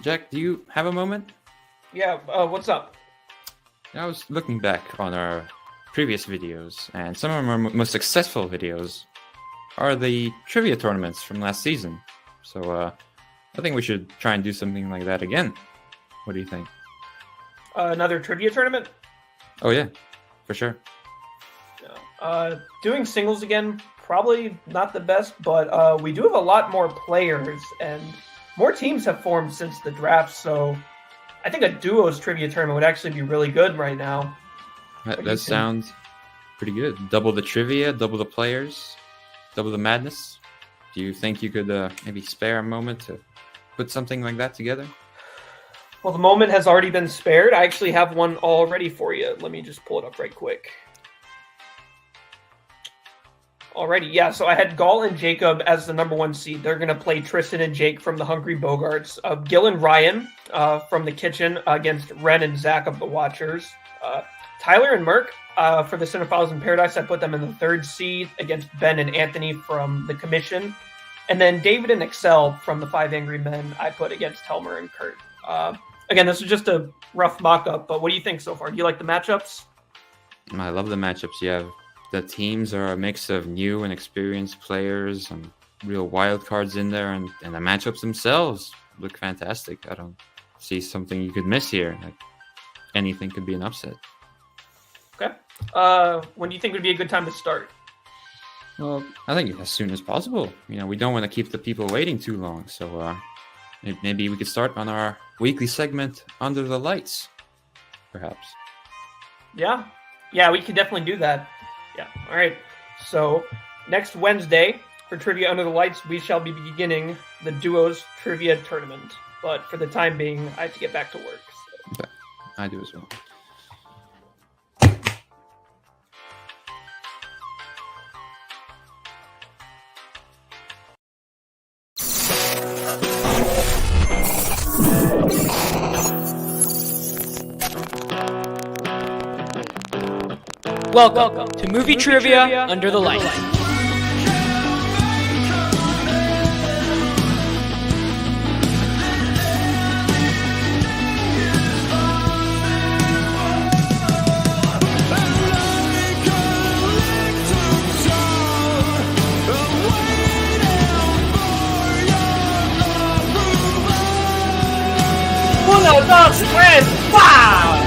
Jack, do you have a moment? Yeah, what's up? I was looking back on our previous videos, and some of our most successful videos are the trivia tournaments from last season. So I think we should try and do something like that again. What do you think? Another trivia tournament? Oh yeah, for sure. Doing singles again, probably not the best, but we do have a lot more players, and more teams have formed since the draft, so I think a duos trivia tournament would actually be really good right now. That sounds pretty good. Double the trivia, double the players, double the madness. Do you think you could maybe spare a moment to put something like that together? Well, the moment has already been spared. I actually have one all ready for you. Let me just pull it up right quick. Alrighty, yeah, so I had Gall and Jacob as the number 1 seed. They're going to play Tristan and Jake from the Hungry Bogarts. Gil and Ryan from the Kitchen against Ren and Zach of the Watchers. Tyler and Merck for the Cinephiles in Paradise. I put them in the 3rd seed against Ben and Anthony from the Commission. And then David and Excel from the 5 Angry Men I put against Helmer and Kurt. Again, this is just a rough mock-up, but what do you think so far? Do you like the matchups? I love the matchups you have. The teams are a mix of new and experienced players and real wild cards in there, and the matchups themselves look fantastic. I don't see something you could miss here. Like, anything could be an upset. Okay. When do you think would be a good time to start? Well, I think as soon as possible. You know, we don't want to keep the people waiting too long, so maybe we could start on our weekly segment, Under the Lights, perhaps. Yeah, we could definitely do that. Yeah. All right. So next Wednesday for Trivia Under the Lights, we shall be beginning the Duos Trivia Tournament. But for the time being, I have to get back to work. So. Okay. I do as well. Welcome to Movie Trivia Under the Lights. Uno, dos, tres, wow!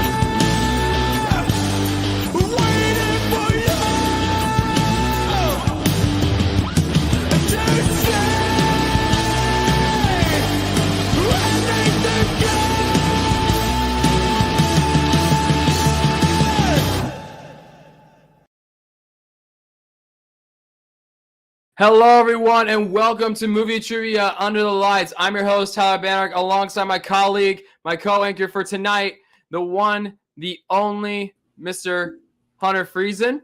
Hello, everyone, and welcome to Movie Trivia Under the Lights. I'm your host, Tyler Bannock, alongside my colleague, my co-anchor for tonight, the one, the only, Mr. Hunter Friesen.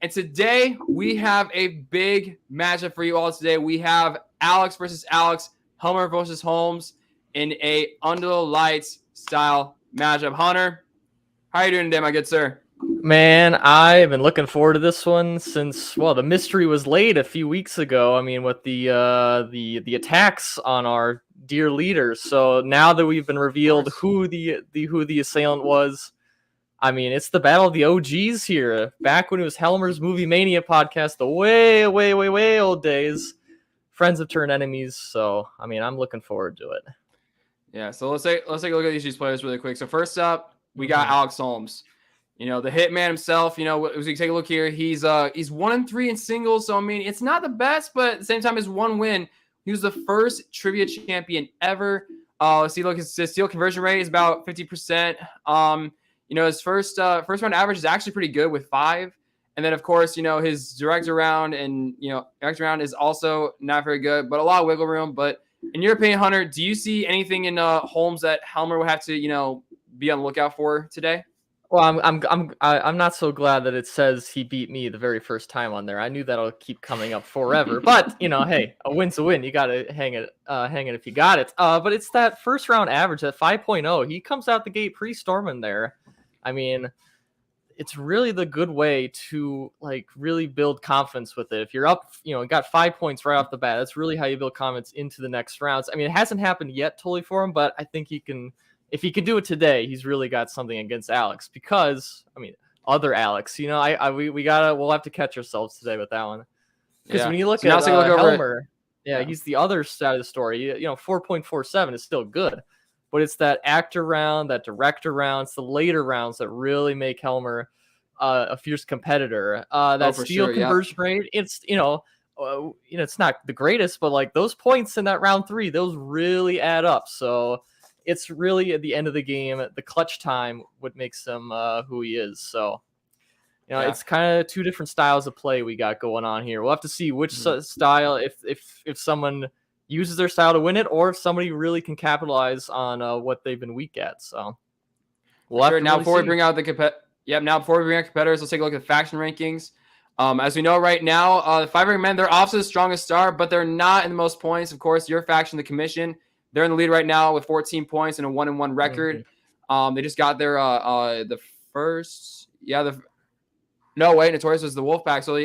And today, we have a big matchup for you all today. We have Alex versus Alex, Helmer versus Holmes, in a Under the Lights style matchup. Hunter, how are you doing today, my good sir? Man, I've been looking forward to this one since, well, the mystery was laid a few weeks ago. I mean, with the attacks on our dear leaders. So now that we've been revealed who the assailant was, I mean, it's the battle of the OGs here. Back when it was Helmer's Movie Mania podcast, the way old days. Friends have turned enemies. So, I mean, I'm looking forward to it. Yeah. So let's take a look at these players really quick. So first up, we got Alex Holmes. You know, the hitman himself, you know, as we take a look here, he's 1-3 in singles. So, I mean, it's not the best, but at the same time, his one win. He was the first trivia champion ever. Let's see, look, his steal conversion rate is about 50%. You know, his first round average is actually pretty good with 5. And then, of course, you know, his direct around is also not very good, but a lot of wiggle room. But in your opinion, Hunter, do you see anything in Holmes that Helmer would have to, you know, be on the lookout for today? Well, I'm not so glad that it says he beat me the very first time on there. I knew that'll keep coming up forever. But hey, a win's a win. You gotta hang it if you got it. But it's that first round average at 5.0. He comes out the gate pretty storming there. I mean, it's really the good way to really build confidence with it. If you're up, got 5 points right off the bat, that's really how you build confidence into the next rounds. I mean, it hasn't happened yet totally for him, but I think he can. If he can do it today, he's really got something against Alex because, other Alex, we'll have to catch ourselves today with that one. Because when you look at Helmer, he's the other side of the story. 4.47 is still good, but it's that actor round, that director round, it's the later rounds that really make Helmer a fierce competitor. That steal conversion rate, it's, it's not the greatest, but those points in that round 3, those really add up. So it's really at the end of the game, the clutch time, what makes him who he is. So, it's kind of 2 different styles of play we got going on here. We'll have to see which style, if someone uses their style to win it, or if somebody really can capitalize on what they've been weak at. So, before we bring out competitors, let's take a look at the faction rankings. As we know right now, the 5 men, they're off to the strongest start, but they're not in the most points. Of course, your faction, the Commission, they're in the lead right now with 14 points and a 1-1 record. They just got their Notorious was the Wolfpack. So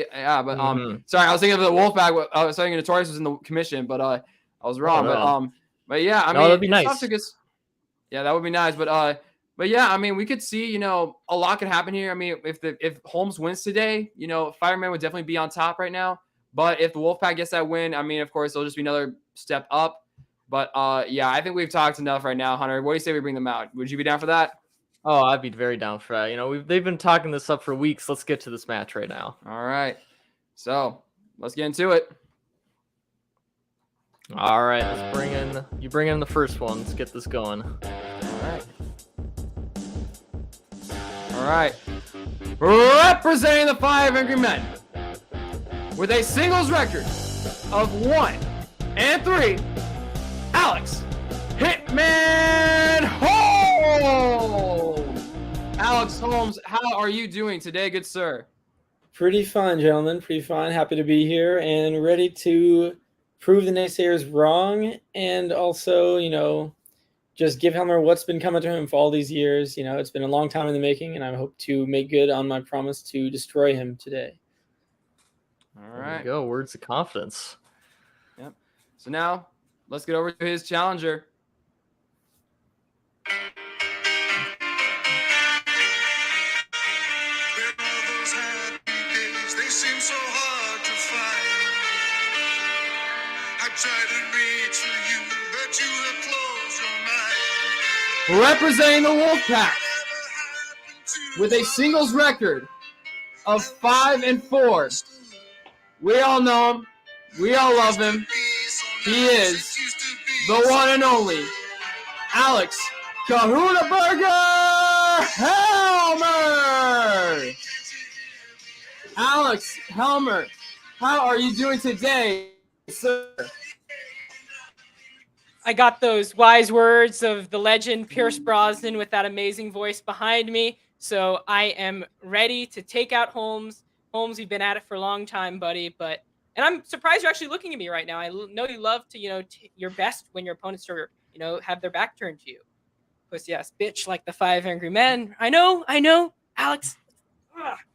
sorry, I was thinking of the Wolfpack. I was thinking Notorious was in the Commission, but I was wrong. But that'd be nice. That would be nice. But we could see, a lot could happen here. I mean, if Holmes wins today, Fireman would definitely be on top right now. But if the Wolfpack gets that win, of course, it'll just be another step up. But I think we've talked enough right now, Hunter. What do you say we bring them out? Would you be down for that? Oh, I'd be very down for that. They've been talking this up for weeks. Let's get to this match right now. All right. So let's get into it. All right, you bring in the first one. Let's get this going. All right. Representing the 5 Angry Men with a singles record of 1-3. Alex Hitman Holmes. Alex Holmes, how are you doing today, good sir? Pretty fine, gentlemen. Pretty fine. Happy to be here and ready to prove the naysayers wrong, and also, just give Helmer what's been coming to him for all these years. It's been a long time in the making, and I hope to make good on my promise to destroy him today. All right. There you go. Words of confidence. Yep. So now, let's get over to his challenger. Representing the Wolfpack with a singles record of 5-4. We all know him. We all love him. He is the one and only Alex Kahuna Burger Helmer. Alex Helmer, how are you doing today, sir? I got those wise words of the legend Pierce Brosnan with that amazing voice behind me. So I am ready to take out Holmes. Holmes, you've been at it for a long time, buddy. And I'm surprised you're actually looking at me right now. I know you love to, your best when your opponents are, have their back turned to you. Because yes, bitch, like the 5 Angry Men. I know, Alex.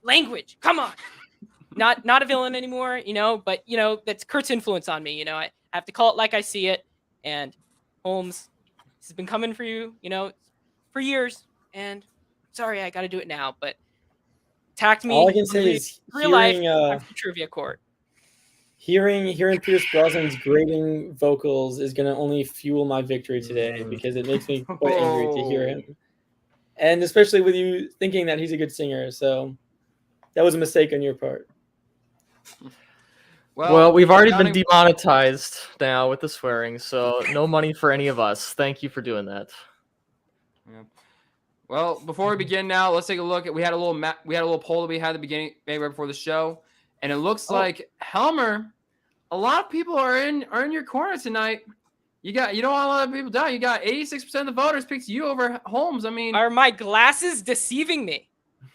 Language, come on. Not a villain anymore, but that's Kurt's influence on me. I have to call it like I see it. And Holmes, this has been coming for you, for years. And sorry, I got to do it now. But attacked me. All I can say is real life trivia court. Hearing Pierce Brosnan's grating vocals is going to only fuel my victory today because it makes me quite angry to hear him. And especially with you thinking that he's a good singer. So that was a mistake on your part. Well, we've already been demonetized now with the swearing, so no money for any of us. Thank you for doing that. Yeah. Well, before we begin now, let's take a look at we had a little poll that we had at the beginning, maybe right before the show, and it looks like Helmer, a lot of people are in your corner tonight. You don't want a lot of people down. You got 86% of the voters picked you over Holmes. I mean, are my glasses deceiving me?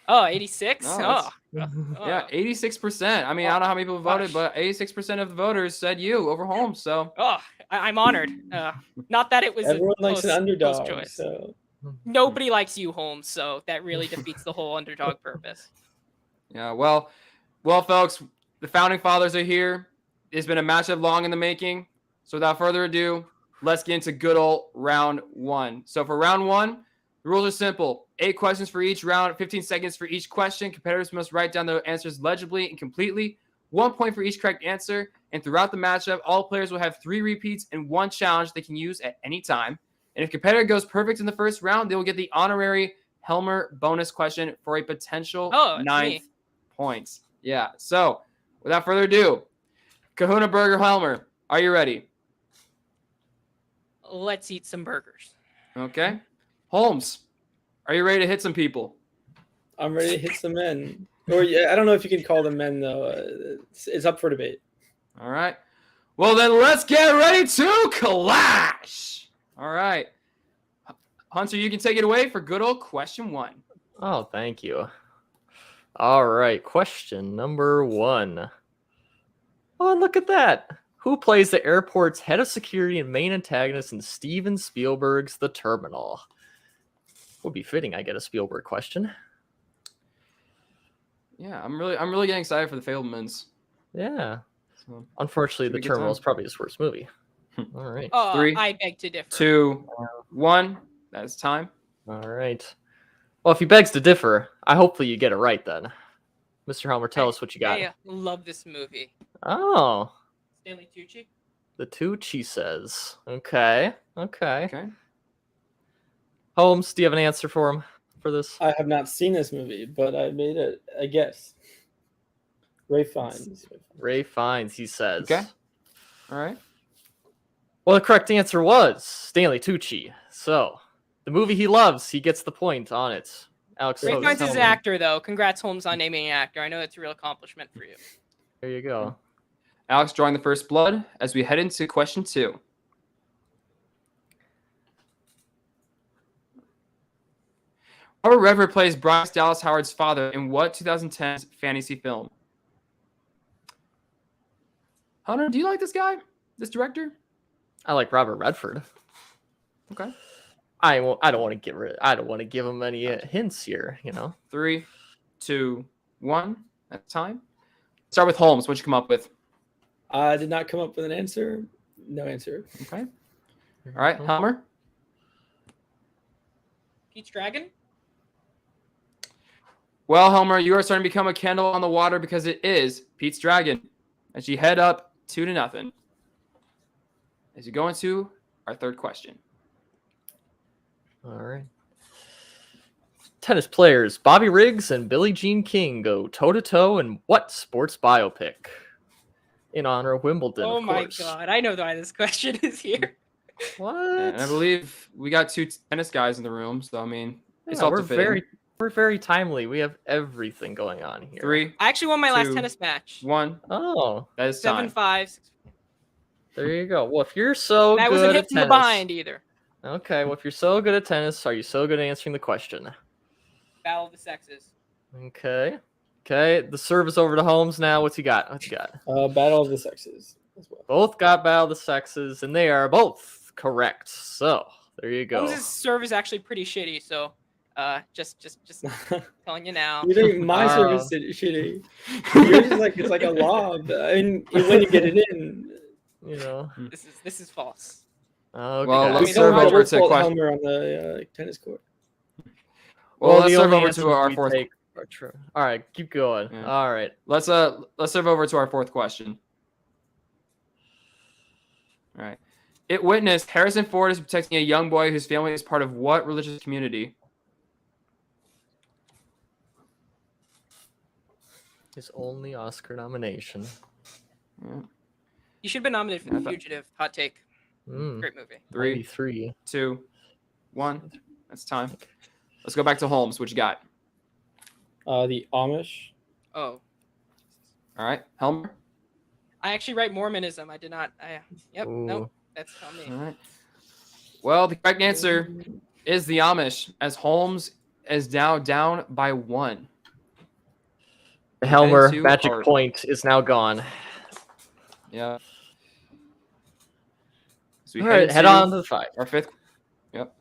Oh, 86? No, Oh. that's- Oh. Yeah, 86%. I mean, I don't know how many people voted, Gosh. but 86% of the voters said you over Holmes. So Oh, I'm honored. Not that it was Everyone a likes close, an close underdog, choice. so Nobody likes you, Holmes, so that really defeats the whole underdog purpose. yeah, well, folks, the founding fathers are here. It's been a matchup long in the making. So without further ado, let's get into good old round one. So for round one, the rules are simple. 8 questions for each round, 15 seconds for each question. Competitors must write down their answers legibly and completely. 1 point for each correct answer. And throughout the matchup, all players will have 3 repeats and 1 challenge they can use at any time. And if competitor goes perfect in the first round, they will get the honorary Helmer bonus question for a potential Oh, it's 9th me. points. Yeah. So without further ado, Kahuna Burger Helmer, are you ready? Let's eat some burgers. Okay. Holmes, are you ready to hit some people? I'm ready to hit some men. Or yeah, I don't know if you can call them men though. It's up for debate. All right. Well, then let's get ready to clash. All right. Hunter, you can take it away for good old question 1. Oh, thank you. All right, question number 1. Oh, and look at that. Who plays the airport's head of security and main antagonist in Steven Spielberg's The Terminal? Would be fitting I get a Spielberg question. Yeah, I'm really getting excited for the Fablemans. Yeah. So, Unfortunately, should The be a good Terminal is time. probably his worst movie. All right. Oh, 3, I beg to differ. 2, 1. That is time. All right. Well, if he begs to differ, hopefully you get it right then. Mr. Helmer, tell us what you got. I love this movie. Oh, Stanley Tucci. the Tucci says. Okay. Okay. Holmes, do you have an answer for him for this? I have not seen this movie, but I made a guess. Ray Fiennes. Ray Fiennes, he says. Okay. All right. Well, the correct answer was Stanley Tucci. So, the movie he loves, he gets the point on it. Alex, Ray so Fiennes tell is me. an actor, though. Congrats, Holmes, on naming an actor. I know that's a real accomplishment for you. There you go. Alex drawing the first blood as we head into question 2. Robert Redford plays Bryce Dallas Howard's father in what 2010 fantasy film? Hunter, do you like this guy? This director? I like Robert Redford. Okay. I don't want to give him any hints here, 3, 2, 1. That's time. Start with Holmes. What'd you come up with? I did not come up with an answer. No answer. Okay. All right, Helmer. Pete's Dragon? Well, Helmer, you are starting to become a candle on the water because it is Pete's Dragon. As you head up 2-0. As you go into our third question. All right. Tennis players Bobby Riggs and Billie Jean King go toe-to-toe in what sports biopic? In honor of Wimbledon, Oh of my course. god, I know why this question is here. What? And I believe we got 2 tennis guys in the room, so I mean, it's all we're fitting. we're very timely. We have everything going on here. 3, I actually won my last 2, tennis match. 1. Oh, That is time. 7-5. there you go. Well, if you're so And I good wasn't at hit from the tennis, behind either. okay. Well, if you're so good at tennis, are you so good at answering the question? Battle of the sexes. Okay. The serve is over to Holmes now. What's he got? Battle of the Sexes as well. Both got Battle of the Sexes, and they are both correct. So there you go. Holmes' serve is actually pretty shitty, so just telling you now. You think my service is shitty? Yours is like it's like a lob. I mean, when you get it in. This is false. Okay. Well, I let's mean, serve don't over to fault question. Helmer on the tennis court. Well, let's the serve only over answers to our we fourth. take are true. All right, keep going. Yeah. All right. Let's serve over to our fourth question. All right. It witnessed Harrison Ford is protecting a young boy whose family is part of what religious community? His only Oscar nomination. Yeah. You should have been nominated for Yeah, The Fugitive. Hot take. Great movie. 3, 93. 2, 1. That's time. Let's go back to Holmes. What you got? The Amish. Oh. All right, Helmer. I actually write Mormonism. I did not. Nope. Ooh. That's on me. All right. Well, the correct answer is the Amish, as Holmes is now down by 1. The Helmer to magic our- point is now gone. Yeah. So we All right, head into on to the 5. our 5th. Yep.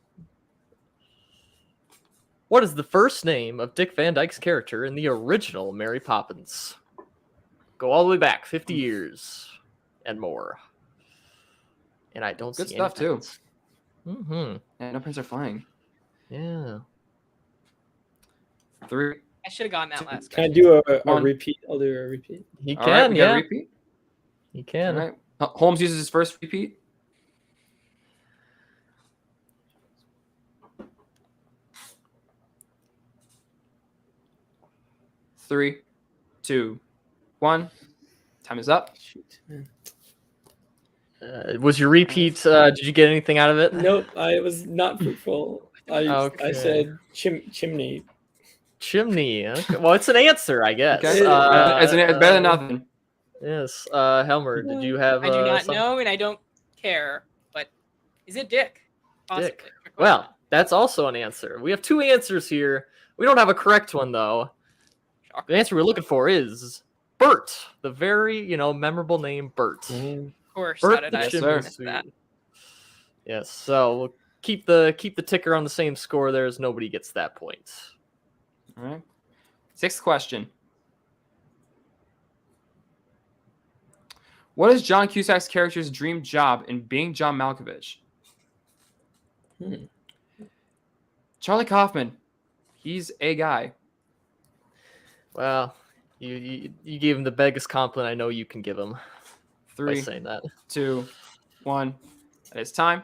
What is the first name of Dick Van Dyke's character in the original Mary Poppins? Go all the way back 50 years and more. And I don't Good see stuff, too. Mm-hmm. Yeah, no pins are flying. Yeah. 3. I should have gotten that last. Can I question. do a One. repeat? I'll do a repeat. He All right, can, we got a yeah. repeat. He All can. right. Holmes uses his first repeat. Three, 2, 1. Time is up. Shoot, man. Was your repeat, did you get anything out of it? Nope, I was not fruitful. I Okay. said chimney. Chimney. Okay. Well, it's an answer, I guess. Okay. It's better than nothing. Yes. Helmer, did you have I do not something? know, and I don't care. But is it Dick? Possibly. Dick. Well, that's also an answer. We have 2 answers here. We don't have a correct one, though. Shocker. The answer we're looking for is Bert. The very, memorable name Bert. Mhm. Of course. Bert How did the I Chimney miss that? Sweep. Yes, so we'll keep the ticker on the same score there as nobody gets that point. All right. 6th question. What is John Cusack's character's dream job in being John Malkovich? Hmm. Charlie Kaufman. He's a guy. Well, you gave him the biggest compliment I know you can give him by 3, saying that. 2, 1. It's time.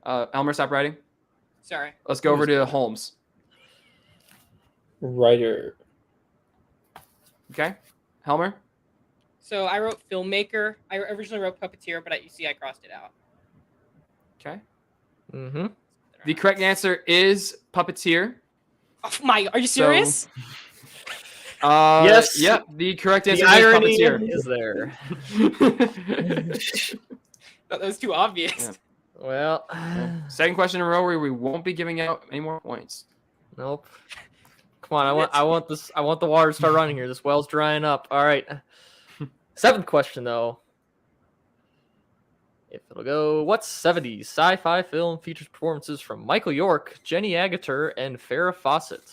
Elmer, stop writing. Sorry. Let's go over to Holmes. Writer. Okay. Helmer. So I wrote filmmaker. I originally wrote puppeteer, but you see, I crossed it out. Okay. Mm-hmm. The correct answer is puppeteer. Oh my! Are you serious? Yes. Yep. The correct The answer irony is puppeteer. is there. That was too obvious. Yeah. Well, Second question in a row where we won't be giving out any more points. nope. Come on, I want this. I want the water to start running here. This well's drying up. All right. 7th question though. If it'll go, what 70s sci-fi film features performances from Michael York, Jenny Agutter, and Farrah Fawcett?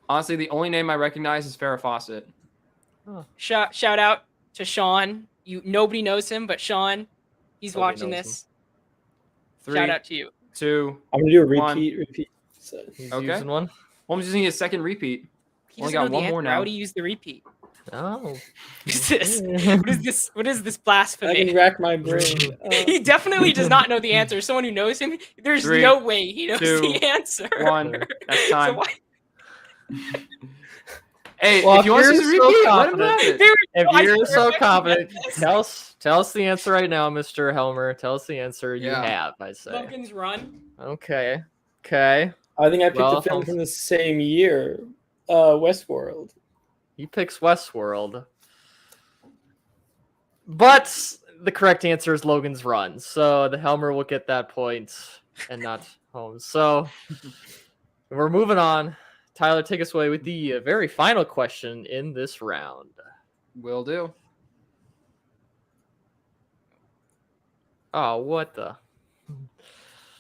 Honestly, the only name I recognize is Farrah Fawcett. Shout out to Sean. Nobody knows him, but Sean, he's Nobody watching knows this. 3, Shout out to you. 2. I'm gonna do a One. repeat. So, He's Okay. using one. Holmes using his second repeat. He Only doesn't got know the one more answer. now. How would he use the repeat? Oh. What is this? What is this? What is this I can blasphemy? rack my brain. He definitely does not know the answer. Someone who knows him, there's 3, no way he knows 2, the answer. 1. That's So time. why- Hey, Well, if you want to if use the you're so repeat, let him confident- have it. There we If go. I you're should so have confident, recognized tell us the answer right now, Mr. Helmer. Tell us the answer you Yeah. have, I say. Logan's Run. Okay. I think I picked Well, a film Holmes- from the same year, Westworld. He picks Westworld. But the correct answer is Logan's Run. So the Helmer will get that point and not Holmes. So we're moving on. Tyler, take us away with the very final question in this round. Will do. Oh, what the?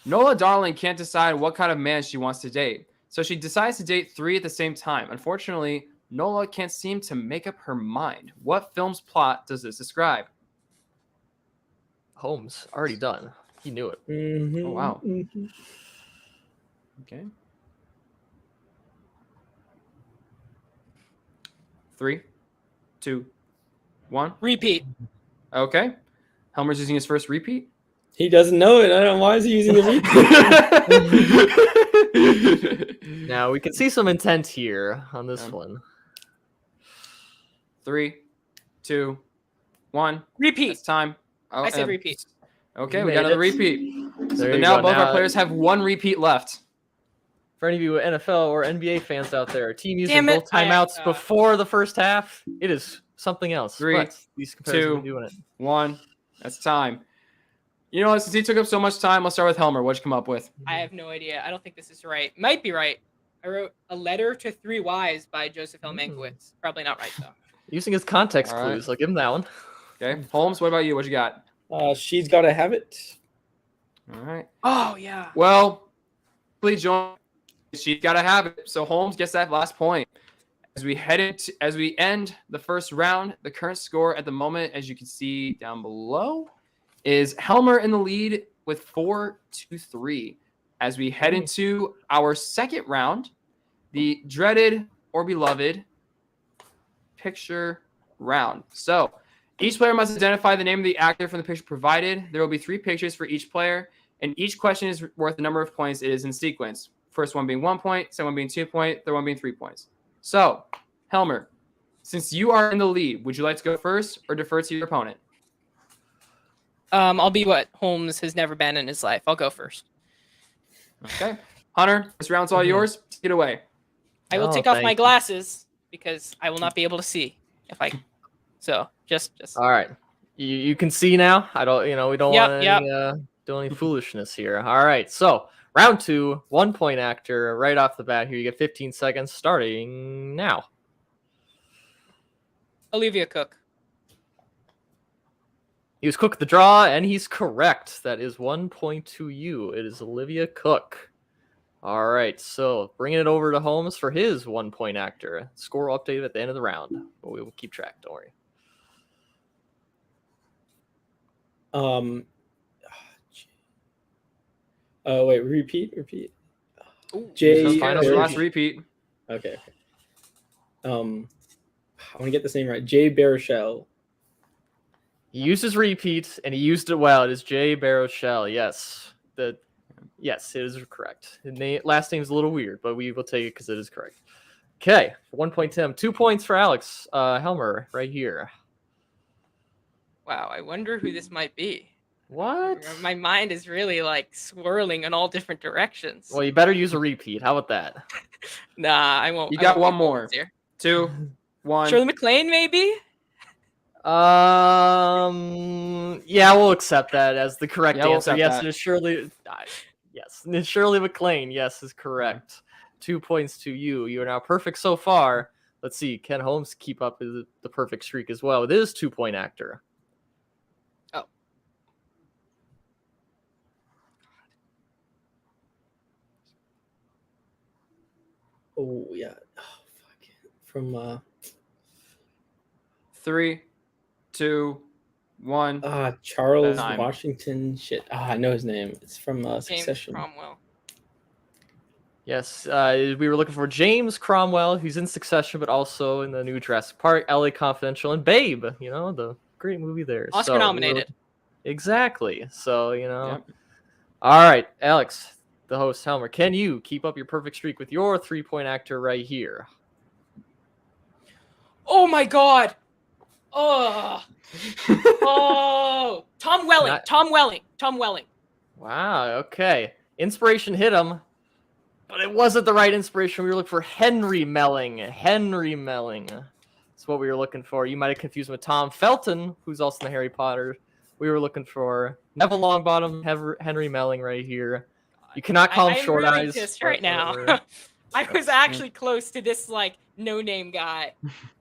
Nola Darling can't decide what kind of man she wants to date, so she decides to date 3 at the same time. Unfortunately, Nola can't seem to make up her mind. What film's plot does this describe? Holmes, already done. He knew it. Mhm, Oh, wow. mhm. Okay. 3, 2, 1. Repeat. Okay. Helmer's using his first repeat. He doesn't know it. I don't know why is he using the repeat. Now we can see some intent here on this Um, one. 3, 2, 1. Repeat. It's time. Oh, I said repeat. Okay, You we got made another it. repeat. There So you now go. both Now, our players have 1 repeat left. for any of you NFL or NBA fans out there, team using Damn it. both timeouts I, before the first half, it is something else. 3, but these comparisons 2, are doing it. 1. That's time. You know what? Since he took up so much time, let's start with Helmer. What'd you come up with? I have no idea. I don't think this is right. Might be right. I wrote A Letter to Three Wives by Joseph L. Mankiewicz. Probably not right, though. Using his context All right. clues, I'll give him that one. Okay. Holmes, what about you? What you got? She's Gotta Have It. All right. Oh, yeah. Well, please join. She's got to have it. So Holmes gets that last point. As we end the first round, the current score at the moment, as you can see down below, is Helmer in the lead with 4-3. As we head into our second round, the dreaded or beloved picture round. So each player must identify the name of the actor from the picture provided. There will be 3 pictures for each player, and each question is worth the number of points it is in sequence. First one being 1 point, second one being 2 points, third one being 3 points. So, Helmer, since you are in the lead, would you like to go first or defer to your opponent? I'll be what Holmes has never been in his life. I'll go first. Okay. Hunter, this round's all yours. Take it away. I will Oh, take off thank my you. glasses because I will not be able to see if I. So just. All right. You can see now. I don't. We don't Yep, want yep. any do any foolishness here. All right. So round 2, 1 point actor right off the bat. Here you get 15 seconds starting now. Olivia Cook. He was Cook the draw, and he's correct. That is 1 point to you. It is Olivia Cook. All right, so bringing it over to Holmes for his 1 point actor. Score update at the end of the round, but we will keep track. Don't worry. Wait, repeat. Ooh. Jay. Final Barry- last repeat. Okay. I want to get this name right. Jay Baruchel. He used his repeat, and he used it well. It is Jay Baruchel. Yes, yes, it is correct. His last name's a little weird, but we will take it because it is correct. Okay, 1 point to him. 2 points for Alex Helmer right here. Wow, I wonder who this might be. What? My mind is really like swirling in all different directions. Well, you better use a repeat. How about that? Nah, I won't. You I got won't one go more. Holmes here. 2, 1. Shirley MacLaine, maybe. Yeah, we'll accept that as the correct Yeah, we'll answer. accept Yes, that. it is Shirley. Yes, it's Shirley MacLaine. Yes, is correct. 2 points to you. You are now perfect so far. Let's see. Can Holmes keep up the perfect streak as well? It is 2 point actor. Oh yeah. Oh fuck. From 3, 2, 1. Charles Time. Washington. Shit. I know his name. It's from James Succession. Cromwell. Yes, we were looking for James Cromwell, who's in Succession, but also in the new Jurassic Park, LA Confidential, and Babe. The great movie there. Oscar nominated. Exactly. So, Yep. All right, Alex, the host, Helmer, can you keep up your perfect streak with your 3 point actor right here? Oh my God. Oh. Oh. Tom Welling. Not- Tom Welling. Tom Welling. Wow, okay. Inspiration hit him, but it wasn't the right inspiration. We were looking for Henry Melling. Henry Melling. That's what we were looking for. You might have confused him with Tom Felton, who's also in the Harry Potter. We were looking for Neville Longbottom, Henry Melling right here. You cannot call him I'm Short really Eyes. pissed right now. or- I was actually close to this like no-name guy.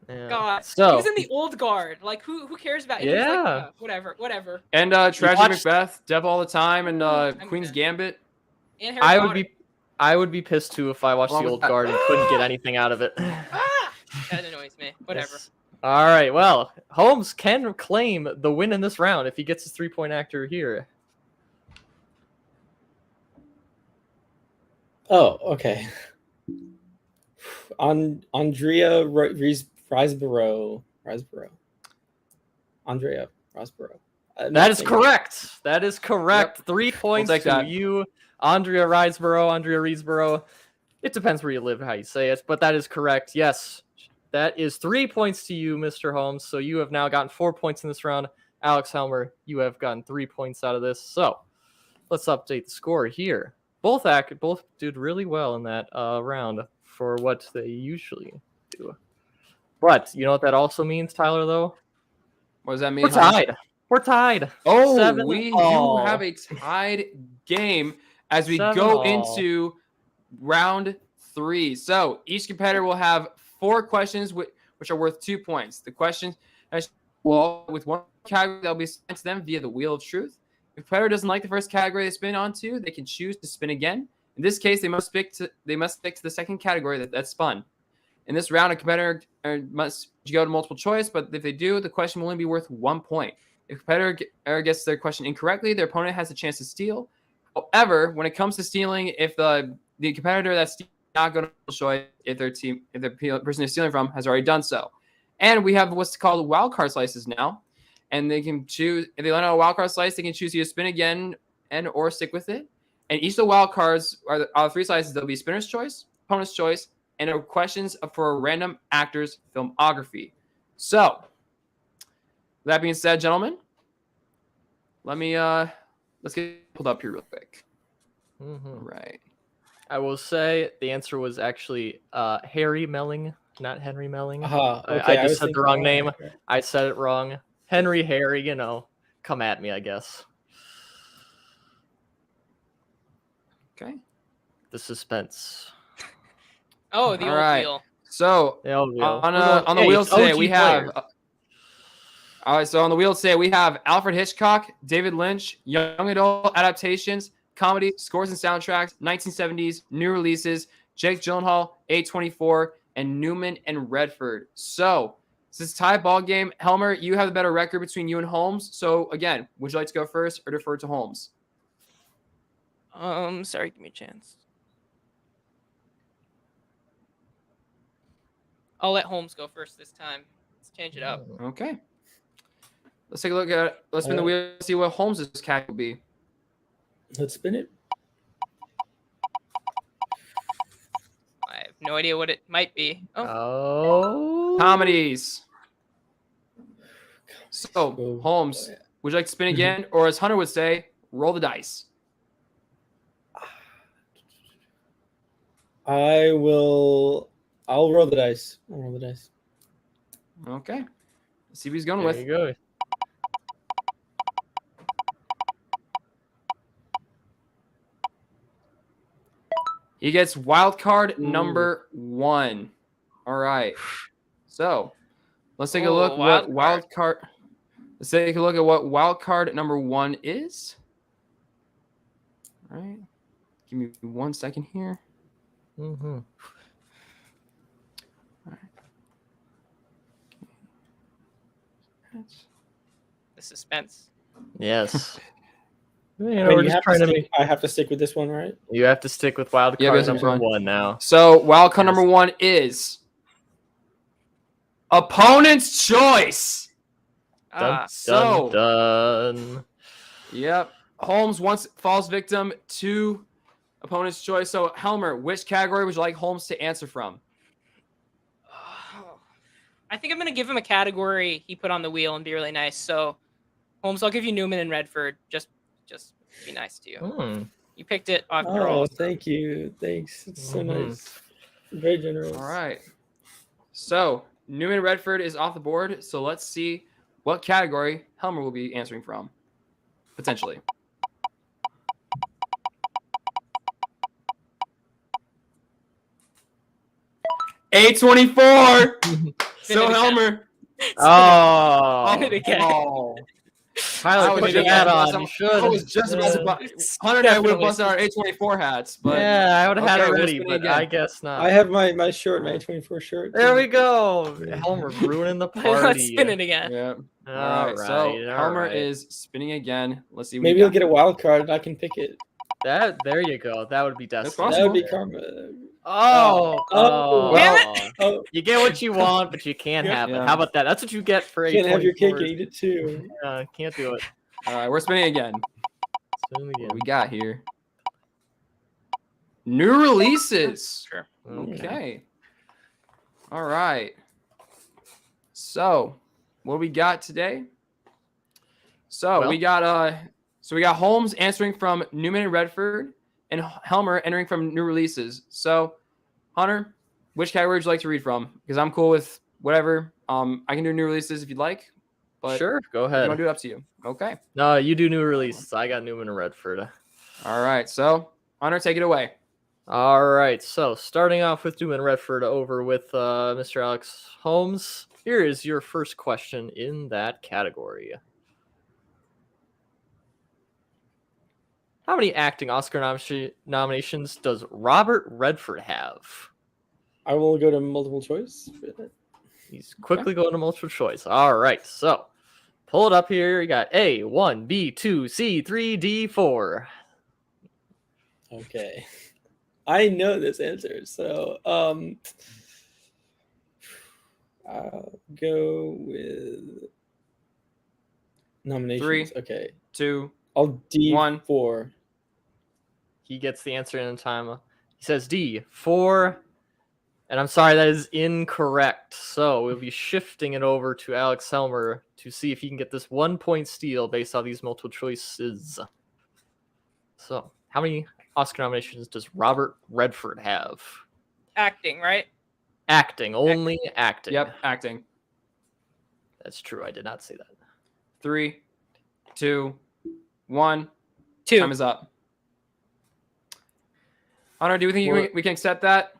yeah. God, So he was in the old guard. Like who cares about? He was like, Yeah. whatever. And Tragic watched- Macbeth, Dev All the Time, and I'm Queen's good. Gambit. And Harry Potter. I would be pissed too if I watched Wrong the with old that. guard and couldn't get anything out of it. Ah! That annoys me. Whatever. Yes. All right. Well, Holmes can claim the win in this round if he gets his 3 point actor here. Oh, okay. Andrea Riseborough. Andrea Riseborough. That is correct. That is correct. Yep. 3 points take to that. you, Andrea Riseborough. It depends where you live, how you say it, but that is correct. Yes, that is 3 points to you, Mr. Holmes. So you have now gotten 4 points in this round. Alex Helmer, you have gotten 3 points out of this. So let's update the score here. Both did really well in that round for what they usually do. But you know what that also means, Tyler, though? What does that mean? We're Hunter? tied. We're tied. Oh, 7 we do all. have a tied game as we 7 go all. into round 3. So each competitor will have 4 questions which are worth 2 points. The questions will with one category that will be assigned to them via the Wheel of Truth. If a competitor doesn't like the first category they spin onto, they can choose to spin again. In this case, they must stick to the second category that's spun. In this round, a competitor must go to multiple choice, but if they do, the question will only be worth 1 point. If a competitor gets their question incorrectly, their opponent has a chance to steal. However, when it comes to stealing, if the competitor that's not going to choice, if the person they're stealing from has already done so. And we have what's called wild card slices now. And they can choose, if they land on a wild card slice, they can choose either spin again or stick with it. And each of the wild cards are the 3 slices. There'll be spinner's choice, opponent's choice, and questions for a random actor's filmography. So, that being said, gentlemen, let's get pulled up here real quick. Mhm. Right. I will say the answer was actually Harry Melling, not Henry Melling. Okay, I was just said the thinking- wrong oh, name. okay. I said it wrong. Henry, Harry, come at me, I guess. Okay. The suspense. Oh, the All old right. wheel. So, The old wheel. on the wheel today, we have... All right, so on the wheel today, we have Alfred Hitchcock, David Lynch, young adult adaptations, comedy, scores and soundtracks, 1970s, new releases, Jake Gyllenhaal, A24, and Newman and Redford. So, this is tie ball game. Helmer, you have the better record between you and Holmes. So, again, would you like to go first or defer to Holmes? Sorry, give me a chance. I'll let Holmes go first this time. Let's change it up. Okay. Let's take a look at it. Let's spin the wheel and see what Holmes' cat will be. Let's spin it. I have no idea what it might be. Oh, Oh. Comedies. So, Oh, Holmes, boy. would you like to spin again? Or as Hunter would say, roll the dice. I'll roll the dice. I'll roll the dice. Okay. Let's see what he's going There with. you go. He gets wild card number 1. All right. So let's take a look what wild card. Let's take a look at what wild card number 1 is. All right. Give me 1 second here. Mm-hmm. All right. the suspense. Yes. Wait, We're just trying to make. I have to stick with this one, right? You have to stick with wild Yeah, card that's number fine. 1 now. So wild card Yes. number 1 is opponent's choice. Dun, So- dun. Yep. Holmes once falls victim to opponent's choice. So Helmer, which category would you like Holmes to answer from? I think I'm gonna give him a category he put on the wheel and be really nice. So, Holmes, I'll give you Newman and Redford. Just be nice to you. Hmm. You picked it after Oh, all. thank you. Thanks. It's so Mhm. nice. Very generous. All right. So Newman Redford is off the board. So let's see what category Helmer will be answering from, potentially. A24. So again. Helmer. Oh. Spin it again. Oh. I Tyler, was put your just- hat I on. You should. was just about to buy. Hunter and I would have busted our A24 hats, but Yeah, I would have had Okay, it we're ready, spinning but again. I guess not. I have my shirt, my 24 shirt. There too. we go. Helmer ruining the party. Let's spin it again. yeah. All All right. So right, all Helmer right. is spinning again. Let's see. What Maybe we you'll got. get a wild card and I can pick it. There you go. That would be That's destiny. That would be possible. karma. Oh, Oh. Damn Oh, You get what you want, but you can't Yeah. have it. Yeah. How about that? That's what you get for you can't have your cake and 824s. eat it too. Can't do it. All right, we're spinning again. Spin What again. do we got here? New releases. Sure. Okay. All right. So, what do we got today? So Well- we got Holmes answering from Newman and Redford, and Helmer entering from new releases. So, Hunter, which category would you like to read from? Because I'm cool with whatever. I can do new releases if you'd like. But Sure, go if you ahead. want to do it, up to you. Okay. No, you do new releases. I got Newman and Redford. All right. So, Hunter, take it away. All right, so starting off with Newman and Redford over with Mr. Alex Holmes. Here is your first question in that category. How many acting Oscar nominations does Robert Redford have? I will go to multiple choice. He's quickly going to multiple choice. All right, so pull it up here. You got A, 1, B, 2, C, 3, D, 4. Okay. I know this answer, so I'll go with nominations. 3, Okay. 2. I'll D 1. 4. He gets the answer in time. He says D, 4. And I'm sorry, that is incorrect. So we'll be shifting it over to Alex Helmer to see if he can get this 1-point steal based on these multiple choices. So, how many Oscar nominations does Robert Redford have? Acting, right? Acting, only acting. Yep, acting. That's true. I did not say that. 3, 2, 1. 2. Time is up. Hunter, do you think we can accept that?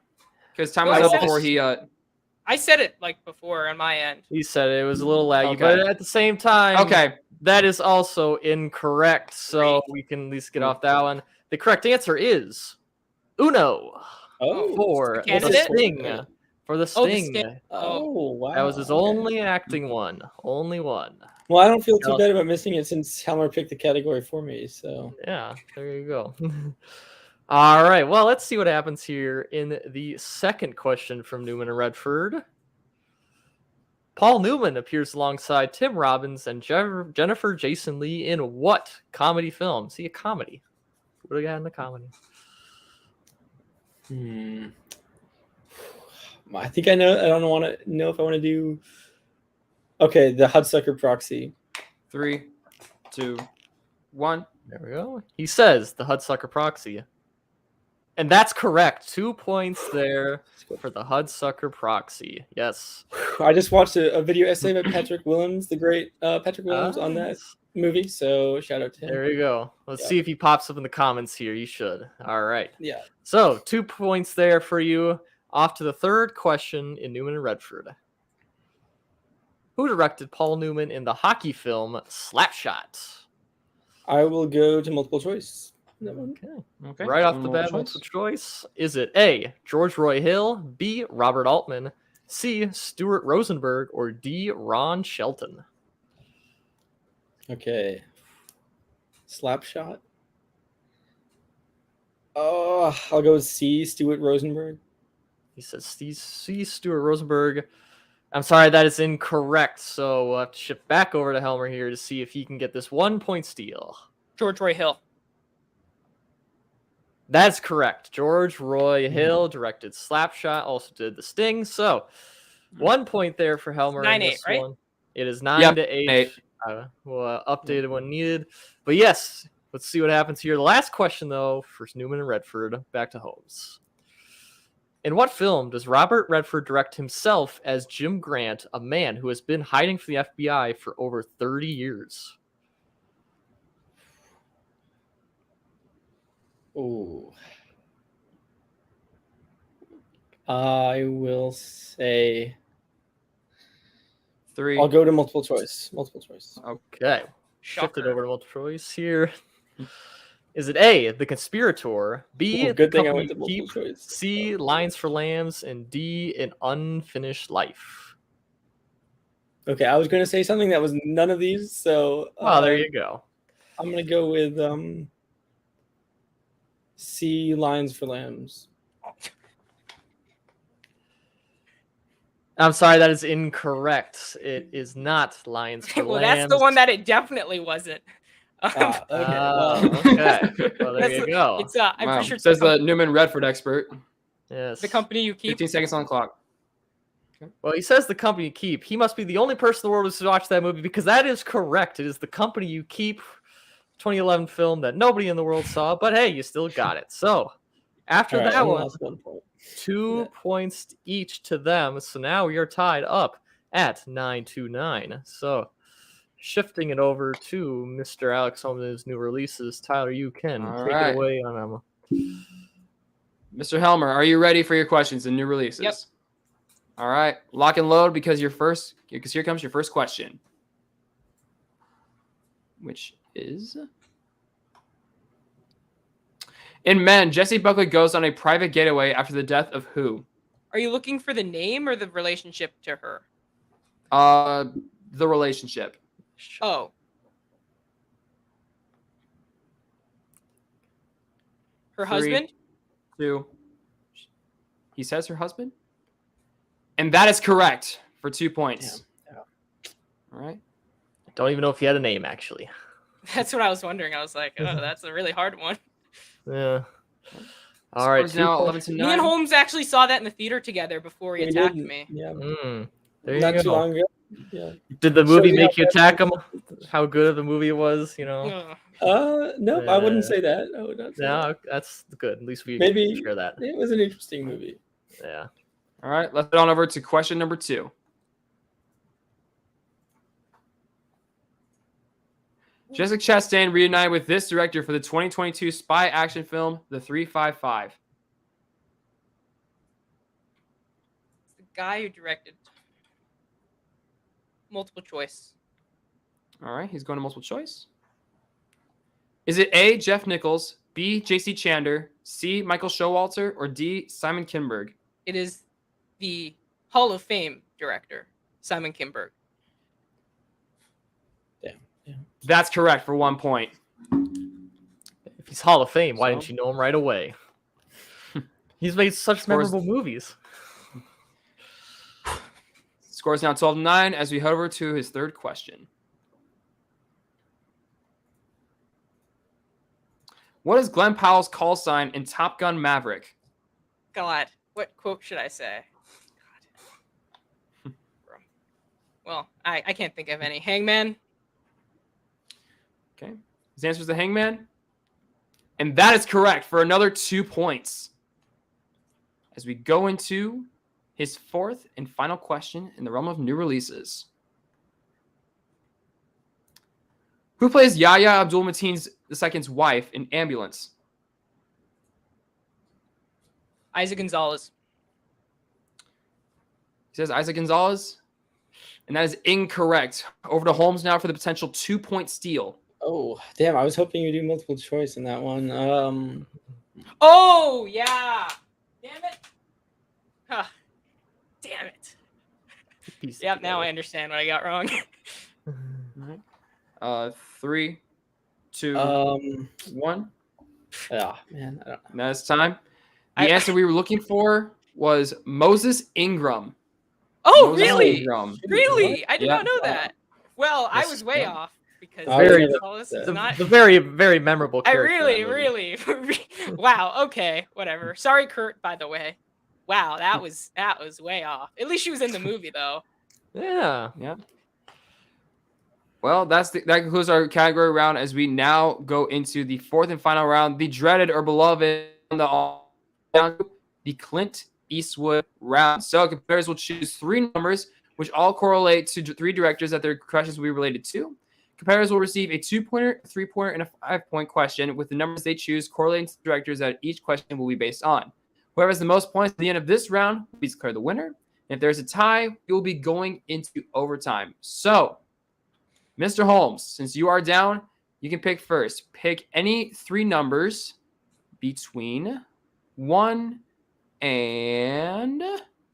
Because time was Well, up before he. I said it like before on my end. He said it was a little laggy, Okay. but at the same time, Okay. that is also incorrect. So we can at least get off that one. The correct answer is Uno. Oh, For the the candidate? Sting. For the Oh, the Sting. Sting. Oh, wow. That was his okay. only acting one. Only one. Well, I don't feel too No. bad about missing it since Helmer picked the category for me. So Yeah, there you go. All right, well, let's see what happens here in the second question from Newman and Redford. Paul Newman appears alongside Tim Robbins and Jennifer Jason Leigh in what comedy film? See, a comedy. What do we got in the comedy? I think I know. I don't want to know if I want to do. Okay, the Hudsucker Proxy. 3, 2, 1. There we go. He says the Hudsucker Proxy. And that's correct. 2 points there for the Hudsucker Proxy. Yes. I just watched a video essay by Patrick Willems, the great Patrick Willems, on that movie. So shout out to him. There you go. Let's see if he pops up in the comments here. You should. All right. Yeah. So 2 points there for you. Off to the third question in Newman and Redford. Who directed Paul Newman in the hockey film Slapshot? I will go to multiple choice. That one. Okay. Right off the bat, choice. multiple choice. Is it A, George Roy Hill, B, Robert Altman, C, Stuart Rosenberg, or D, Ron Shelton? Okay. Slapshot. Oh, I'll go with C, Stuart Rosenberg. He says C, Stuart Rosenberg. I'm sorry, that is incorrect. So we'll have to shift back over to Helmer here to see if he can get this 1-point steal. George Roy Hill. That's correct. George Roy Hill directed Slapshot, also did The Sting. So 1 point there for Helmer. 9-8, right? One. It is 9-8. We'll update it when needed. But yes, let's see what happens here. The last question, though, for Newman and Redford. Back to Holmes. In what film does Robert Redford direct himself as Jim Grant, a man who has been hiding from the FBI for over 30 years? Oh. I will say 3. I'll go to multiple choice. Multiple choice. Okay. Shocker. Shifted over to multiple choice here. Is it A, The Conspirator, B, Ooh, good The thing I Company went to multiple Keep, choice. C, Lines for Lambs, and D, An Unfinished Life? Okay, I was going to say something that was none of these, so Well, there you go. I'm going to go with C, Lines for Lambs. I'm sorry, that is incorrect. It is not Lions for Well, Lambs. that's the one that it definitely wasn't. Okay. Okay. Well, there you go. It's I'm Wow. pretty sure it's Says the Newman Redford expert. Yes. the company you keep. 15 seconds on the clock. Well, he says The Company You Keep. He must be the only person in the world who's watched that movie because that is correct. It is The Company You Keep, 2011 film that nobody in the world saw, but hey, you still got it. So after that one, lost 1 point. 2 points each to them. So now we are tied up at 9-9. So shifting it over to Mr. Alex Holmes' new releases. Tyler, you can All take right. it away on them. Mr. Helmer, are you ready for your questions and new releases? Yep. All right. Lock and load because here comes your first question, which is: in Men, Jesse Buckley goes on a private getaway after the death of who? Are you looking for the name or the relationship to her? The relationship. Oh. Her 3, husband? 2. He says her husband? And that is correct for 2 points. Yeah. All right. Don't even know if he had a name, actually. That's what I was wondering. I was like, oh, that's a really hard one. Yeah. All right. Scores now 11 to 9. Me and Holmes actually saw that in the theater together before he We attacked did, me. Yeah. There you Not go. too long ago. Yeah. Did the So, movie you make know, you attack him? How good of the movie it was, you know? Ugh. No, I wouldn't say that. I would not say that. No, that's good. At least we Maybe share that. it was an interesting movie. Yeah. All right. Let's head on over to question number 2. Jessica Chastain reunited with this director for the 2022 spy action film, The 355. The guy who directed multiple choice. All right. He's going to multiple choice. Is it A, Jeff Nichols, B, J.C. Chander, C, Michael Showalter, or D, Simon Kinberg? It is the Hall of Fame director, Simon Kinberg. That's correct for 1 point. If he's Hall of Fame, why So? didn't you know him right away? He's made such Scores- memorable movies. Scores now 12 to 9 as we head over to his third question. What is Glenn Powell's call sign in Top Gun Maverick? God, what quote should I say? God. Well, I can't think of any. Hangman? Okay. His answer is the Hangman. And that is correct for another 2 points. As we go into his fourth and final question in the realm of new releases. Who plays Yahya Abdul-Mateen II's wife in Ambulance? Isaac Gonzalez. He says Isaac Gonzalez. And that is incorrect. Over to Holmes now for the potential 2-point steal. Oh, damn. I was hoping you'd do multiple choice in that one. Oh, yeah. Damn it. Huh. Damn it. Yep, now I understand what I got wrong. 3, 2, 1. Yeah, man. I don't And that is time. The answer we were looking for was Moses Ingram. Oh, Moses really? Ingram. Really? I did Yeah. not know that. Well, I Yes, was way yeah. off because Very- Gonzalez is The, not. the very, very memorable I character. in really, that movie. wow. Okay, whatever. Sorry, Kurt. By the way, wow, that was way off. At least she was in the movie though. Yeah. Yeah. Well, that concludes our category round as we now go into the fourth and final round, the dreaded or beloved, the Clint Eastwood round. So competitors will choose 3 numbers, which all correlate to 3 directors that their questions will be related to. Competitors will receive a 2-pointer, 3-pointer, and a 5-point question with the numbers they choose correlating to the directors that each question will be based on. Whoever has the most points at the end of this round will be declared the winner. And if there's a tie, we will be going into overtime. So, Mr. Holmes, since you are down, you can pick first. Pick any 3 numbers between 1 and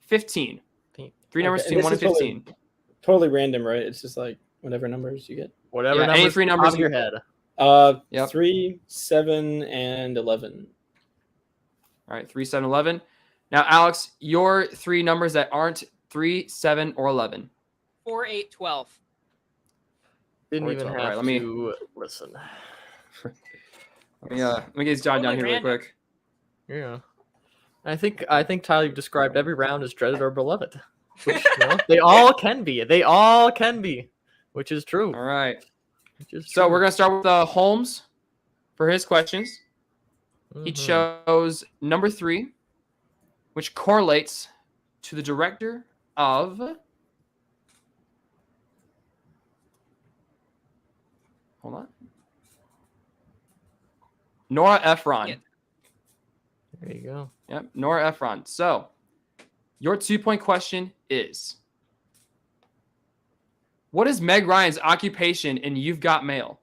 15. 3 numbers Okay, between 1 and this is 15. totally random, right? It's just like whatever numbers you get. Whatever Yeah, any numbers 3 top numbers of your head. Yep. 3, 7, and 11. All right, 3, 7, 11. Now, Alex, your 3 numbers that aren't 3, 7, or 11. 4, 8, 12. Didn't Or even 12. have All right, let me- to listen. Let me get his jot down Totally here really random. quick. Yeah. I think Tyler, you've described every round as dreaded or beloved. Which, they all can be. They all can be. Which is true. All right. Which is So true. we're going to start with Holmes for his questions. He Mhm. chose number 3, which correlates to the director of Hold on. Nora Ephron. Yeah. There you go. Yep, Nora Ephron. So, your 2-point question is, what is Meg Ryan's occupation in You've Got Mail?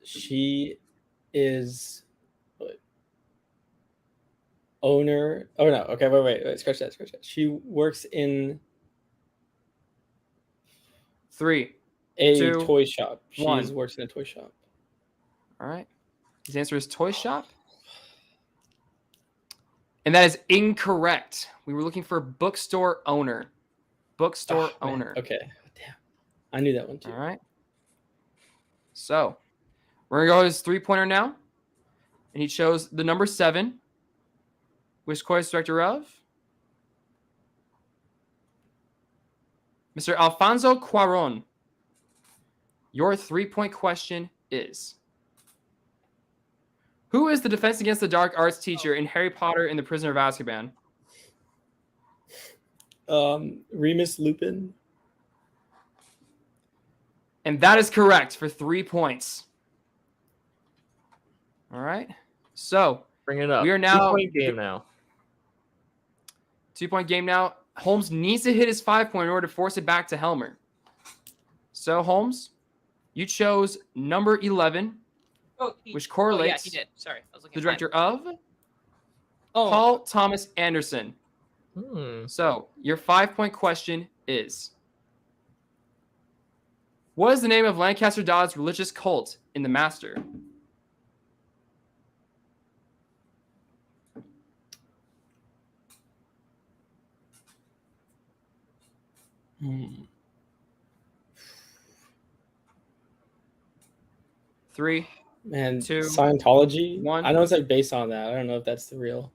She is owner. Oh no. Okay. Wait. Scratch that. She works in 3, a 2, toy shop. She 1. works in a toy shop. All right. His answer is toy shop. And that is incorrect. We were looking for bookstore owner. Bookstore Oh, man. owner. Okay. Damn. I knew that one too. All right. So we're going to go his 3-pointer now. And he chose the number 7. Which course director of? Mr. Alfonso Cuarón. Your 3-point question is, who is the Defense Against the Dark Arts teacher in Harry Potter and the Prisoner of Azkaban? Remus Lupin. And that is correct for 3 points. All right. So Bring it up. we are now 2-point game now. 2-point game now. Holmes needs to hit his 5-point in order to force it back to Helmer. So Holmes, you chose number 11, which correlates yeah, he did. Sorry, I was looking the at director of mine. Paul Thomas Anderson. So your 5-point question is, what is the name of Lancaster Dodd's religious cult in The Master? Three, Man, 2, Scientology. 1. I know it's like based on that. I don't know if that's the real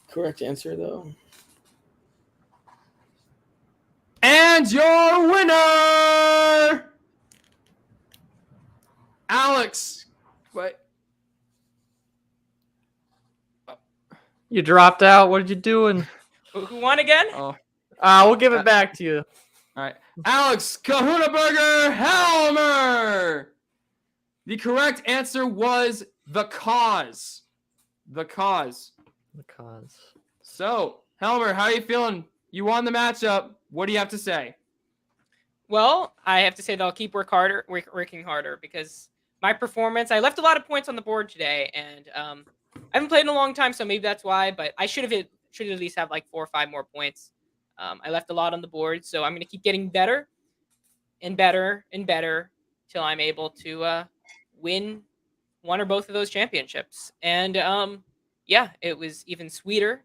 correct answer though. And your winner, Alex. What? You dropped out. What did you doing? Who won again? Oh, We'll give it back to you. all right. Alex Kahunaberger Helmer. The correct answer was The Cause. The Cause. The cause. So, Helmer, how are you feeling? You won the matchup. What do you have to say? Well, I have to say that I'll keep working harder because my performance. I left a lot of points on the board today, and I haven't played in a long time, so maybe that's why. But I should at least have like 4 or 5 more points. I left a lot on the board, so I'm going to keep getting better and better and better till I'm able to win one or both of those championships. And yeah, it was even sweeter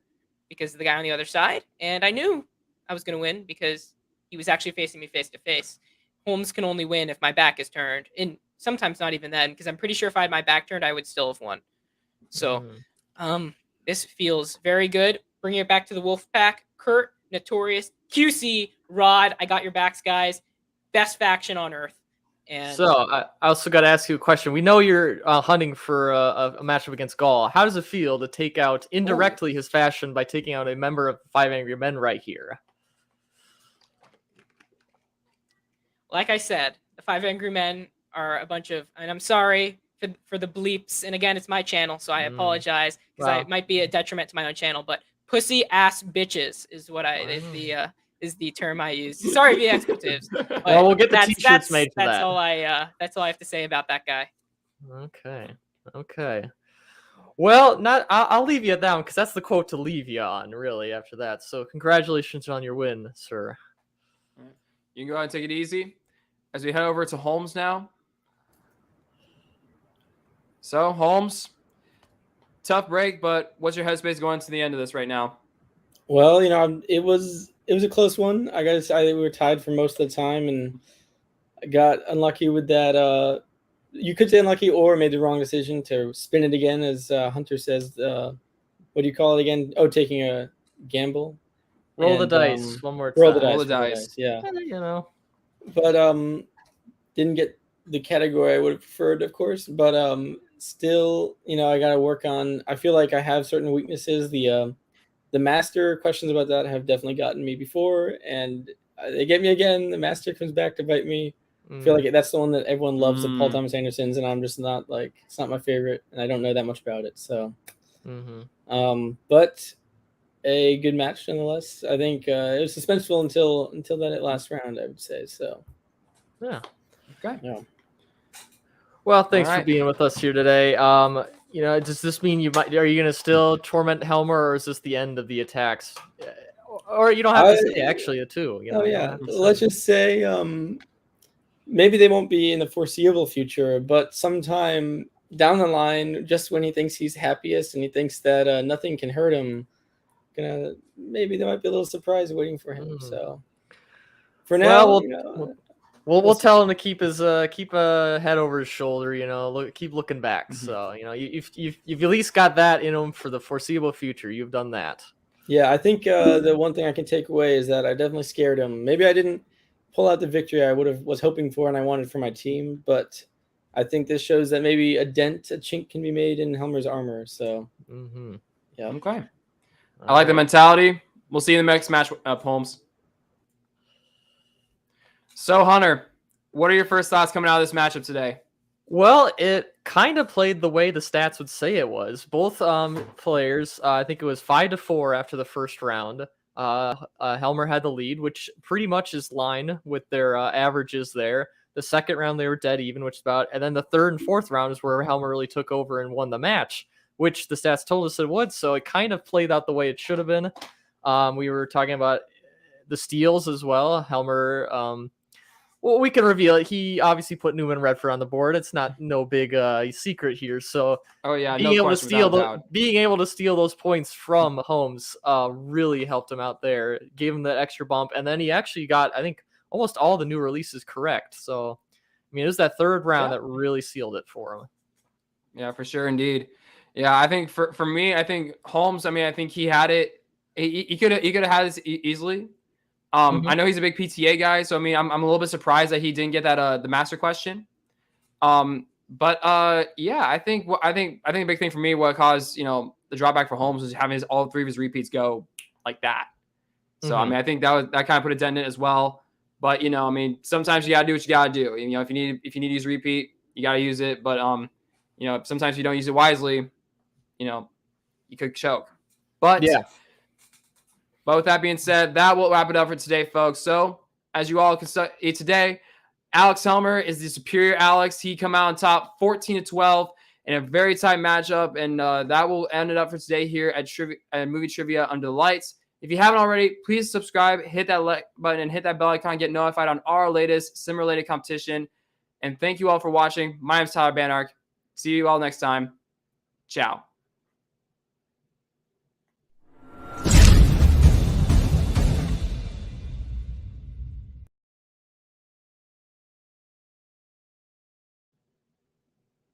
because of the guy on the other side, and I knew I was going to win because he was actually facing me face to face. Holmes can only win if my back is turned, and sometimes not even then, because I'm pretty sure if I had my back turned, I would still have won. So, this feels very good. Bringing it back to the Wolf Pack. Kurt, Notorious, QC, Rod. I got your backs, guys. Best faction on Earth. And So I also got to ask you a question. We know you're hunting for a matchup against Gaul. How does it feel to take out indirectly his faction by taking out a member of 5 Angry Men right here? like I said, the 5 Angry Men are a bunch of, and I'm sorry for the bleeps. And again, it's my channel, so I apologize because it might be a detriment to my own channel. But pussy ass bitches is what is the term I use. Sorry, the expletives. Well, we'll get the t-shirts made for that's that. all I have to say about that guy. Okay. Well, I'll leave you at that one because that's the quote to leave you on, really, after that. So congratulations on your win, sir. You can go ahead and take it easy as we head over to Holmes now. So, Holmes, tough break, but what's your headspace going to the end of this right now? Well, it was a close one. I gotta say, we were tied for most of the time, and I got unlucky with that. You could say unlucky or made the wrong decision to spin it again, as Hunter says. What do you call it again? Oh, taking a gamble. Roll the dice one more time. Roll the dice. Yeah. But didn't get the category I would have preferred, of course. But still, I got to work on. I feel like I have certain weaknesses. The master questions about that have definitely gotten me before, and they get me again. The master comes back to bite me. I feel like that's the one that everyone loves, of Paul Thomas Anderson's, and I'm just not like, it's not my favorite, and I don't know that much about it. So, but a good match nonetheless. I think it was suspenseful until that last round, I would say. So, yeah. Okay. Yeah. Well, thanks All for right. being with us here today. Does this mean are you gonna still torment Helmer, or is this the end of the attacks? Or you don't have to say actually too. You don't have to Let's say. just say maybe they won't be in the foreseeable future, but sometime down the line, just when he thinks he's happiest and he thinks that nothing can hurt him, maybe there might be a little surprise waiting for him. So for now, we'll tell him to keep a head over his shoulder. Keep looking back. So you've at least got that in him for the foreseeable future. You've done that. Yeah, I think the one thing I can take away is that I definitely scared him. Maybe I didn't pull out the victory I was hoping for and I wanted for my team, but I think this shows that maybe a chink can be made in Helmer's armor. So, yeah. Okay. I like the mentality. We'll see you in the next match up, Holmes. So, Hunter, what are your first thoughts coming out of this matchup today? Well, it kind of played the way the stats would say it was. Both players, I think it was 5-4 after the first round. Helmer had the lead, which pretty much is line with their averages there. The second round, they were dead even, and then the third and fourth round is where Helmer really took over and won the match, which the stats told us it would. So it kind of played out the way it should have been. We were talking about the steals as well. Helmer, well, we can reveal it. He obviously put Newman Redford on the board. It's not no big secret here. So, being able to steal those points from Holmes really helped him out there. Gave him that extra bump, and then he actually got, I think, almost all the new releases correct. So, it was that third round that really sealed it for him. Yeah, for sure, indeed. Yeah, I think for me, I think Holmes. I think he had it. He could have had this easily. I know he's a big PTA guy, so I'm a little bit surprised that he didn't get that the master question. But I think a big thing for me what caused the drawback for Holmes was having all three of his repeats go like that. So I think that kind of put a dent in it as well. But sometimes you gotta do what you gotta do. If you need to use repeat, you gotta use it. But sometimes if you don't use it wisely, you could choke. But yeah. But with that being said, that will wrap it up for today, folks. So, as you all can see today, Alex Helmer is the superior Alex. He come out on top 14-12 in a very tight matchup. And that will end it up for today here at Movie Trivia Under the Lights. If you haven't already, please subscribe, hit that like button, and hit that bell icon, get notified on our latest sim-related competition. And thank you all for watching. My name is Tyler Banark. See you all next time. Ciao.